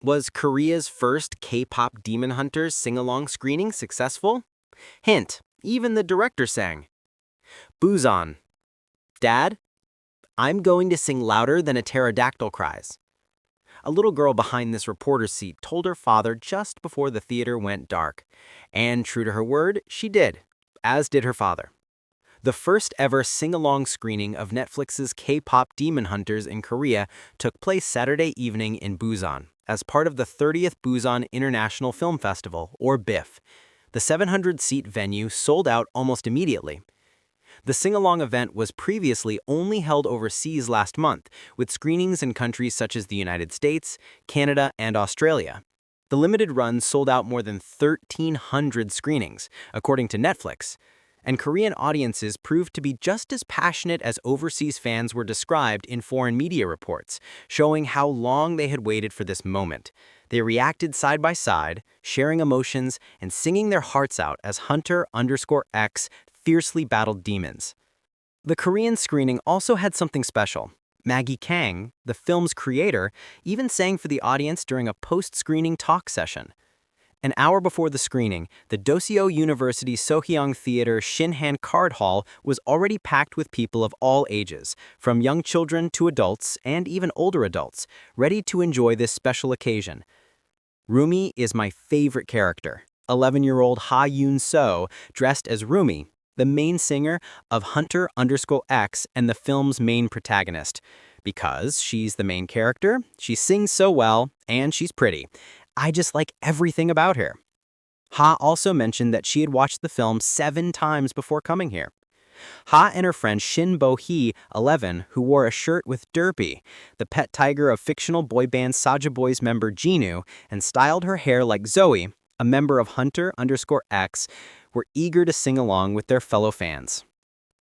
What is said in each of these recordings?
Was Korea's first K-pop Demon Hunters sing-along screening successful? Hint, even the director sang. Busan. Dad, I'm going to sing louder than a pterodactyl cries. A little girl behind this reporter's seat told her father just before the theater went dark. And true to her word, she did, as did her father. The first ever sing-along screening of Netflix's K-pop Demon Hunters in Korea took place Saturday evening in Busan as part of the 30th Busan International Film Festival, or BIF. The 700-seat venue sold out almost immediately. The sing-along event was previously only held overseas last month, with screenings in countries such as the United States, Canada, and Australia. The limited run sold out more than 1,300 screenings, according to Netflix, and Korean audiences proved to be just as passionate as overseas fans were described in foreign media reports, showing how long they had waited for this moment. They reacted side by side, sharing emotions and singing their hearts out as Hunter_X fiercely battled demons. The Korean screening also had something special. Maggie Kang, the film's creator, even sang for the audience during a post-screening talk session. An hour before the screening, the Doseo University Sohyang Theater Shinhan Card Hall was already packed with people of all ages, from young children to adults and even older adults, ready to enjoy this special occasion. Rumi is my favorite character. 11-year-old Ha Yoon-so, dressed as Rumi, the main singer of Hunter_X and the film's main protagonist. Because she's the main character, she sings so well, and she's pretty. I just like everything about her. Ha also mentioned that she had watched the film 7 times before coming here. Ha and her friend Bo-hye, 11, who wore a shirt with Derpy, the pet tiger of fictional boy band Saja Boys member Jinu, and styled her hair like Zoey, a member of Hunter_X, were eager to sing along with their fellow fans.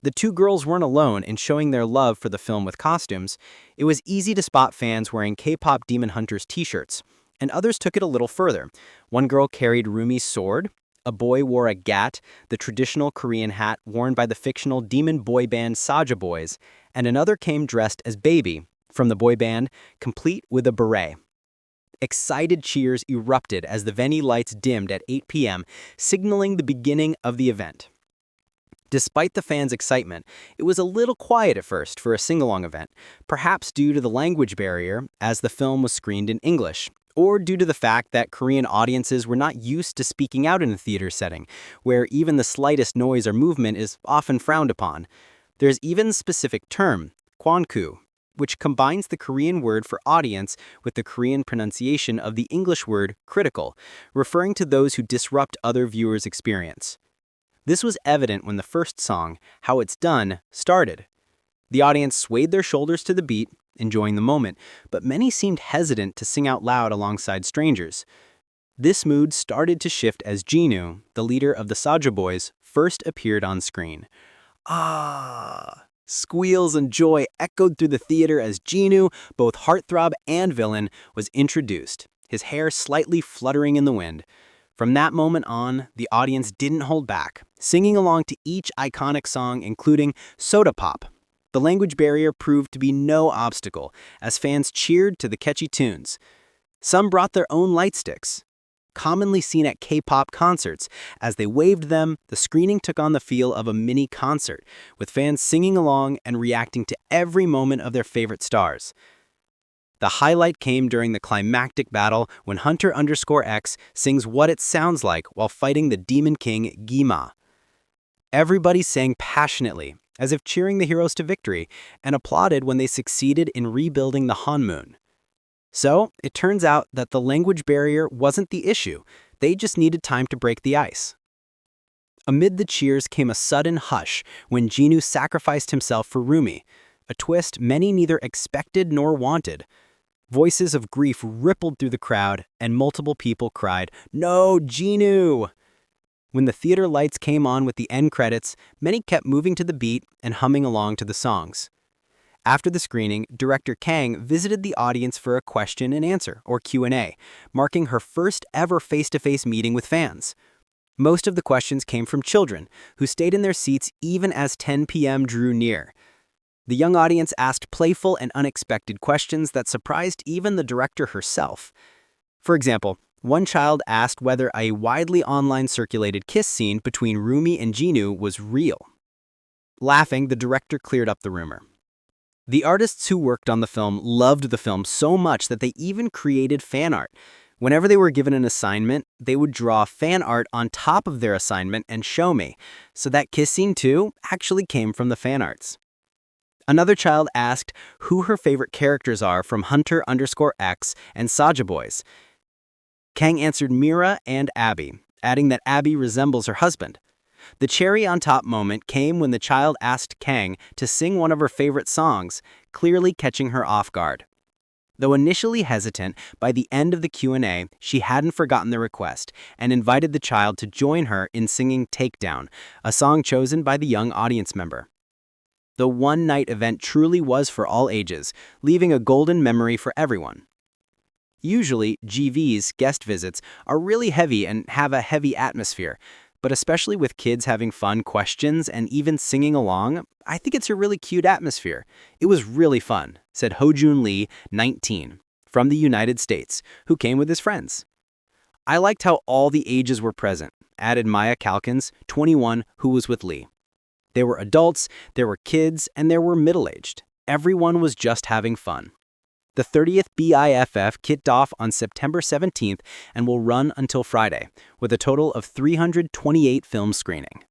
The two girls weren't alone in showing their love for the film with costumes. It was easy to spot fans wearing K-pop Demon Hunters t-shirts, and others took it a little further. One girl carried Rumi's sword, a boy wore a gat, the traditional Korean hat worn by the fictional demon boy band Saja Boys, and another came dressed as Baby from the boy band, complete with a beret. Excited cheers erupted as the venue lights dimmed at 8 p.m., signaling the beginning of the event. Despite the fans' excitement, it was a little quiet at first for a sing-along event, perhaps due to the language barrier as the film was screened in English, or due to the fact that Korean audiences were not used to speaking out in a theater setting, where even the slightest noise or movement is often frowned upon. There's even a specific term, kwanku, which combines the Korean word for audience with the Korean pronunciation of the English word critical, referring to those who disrupt other viewers' experience. This was evident when the first song, How It's Done, started. The audience swayed their shoulders to the beat, enjoying the moment, but many seemed hesitant to sing out loud alongside strangers. This mood started to shift as Jinu, the leader of the Saja Boys, first appeared on screen. Ah! Squeals and joy echoed through the theater as Jinu, both heartthrob and villain, was introduced, his hair slightly fluttering in the wind. From that moment on, the audience didn't hold back, singing along to each iconic song, including Soda Pop. The language barrier proved to be no obstacle, as fans cheered to the catchy tunes. Some brought their own light sticks. Commonly seen at K-pop concerts, as they waved them, the screening took on the feel of a mini concert, with fans singing along and reacting to every moment of their favorite stars. The highlight came during the climactic battle when Hunter_X sings what it sounds like while fighting the Demon King Gima. Everybody sang passionately, as if cheering the heroes to victory, and applauded when they succeeded in rebuilding the Hanmun. So, it turns out that the language barrier wasn't the issue, they just needed time to break the ice. Amid the cheers came a sudden hush when Jinu sacrificed himself for Rumi, a twist many neither expected nor wanted. Voices of grief rippled through the crowd, and multiple people cried, "No, Jinu!" When the theater lights came on with the end credits, many kept moving to the beat and humming along to the songs. After the screening, director Kang visited the audience for a question and answer, or Q&A, marking her first ever face-to-face meeting with fans. Most of the questions came from children, who stayed in their seats even as 10 p.m. drew near. The young audience asked playful and unexpected questions that surprised even the director herself. For example, one child asked whether a widely online circulated kiss scene between Rumi and Jinu was real. Laughing, the director cleared up the rumor. The artists who worked on the film loved the film so much that they even created fan art. Whenever they were given an assignment, they would draw fan art on top of their assignment and show me. So that kiss scene too actually came from the fan arts. Another child asked who her favorite characters are from Hunter_X and Saja Boys. Kang answered Mira and Abby, adding that Abby resembles her husband. The cherry on top moment came when the child asked Kang to sing one of her favorite songs, clearly catching her off guard. Though initially hesitant, by the end of the Q&A, she hadn't forgotten the request and invited the child to join her in singing Takedown, a song chosen by the young audience member. The one-night event truly was for all ages, leaving a golden memory for everyone. Usually, GV's guest visits are really heavy and have a heavy atmosphere, but especially with kids having fun questions and even singing along, I think it's a really cute atmosphere. It was really fun, said Ho-Jun Lee, 19, from the United States, who came with his friends. I liked how all the ages were present, added Maya Calkins, 21, who was with Lee. There were adults, there were kids, and there were middle-aged. Everyone was just having fun. The 30th BIFF kicked off on September 17th and will run until Friday, with a total of 328 films screening.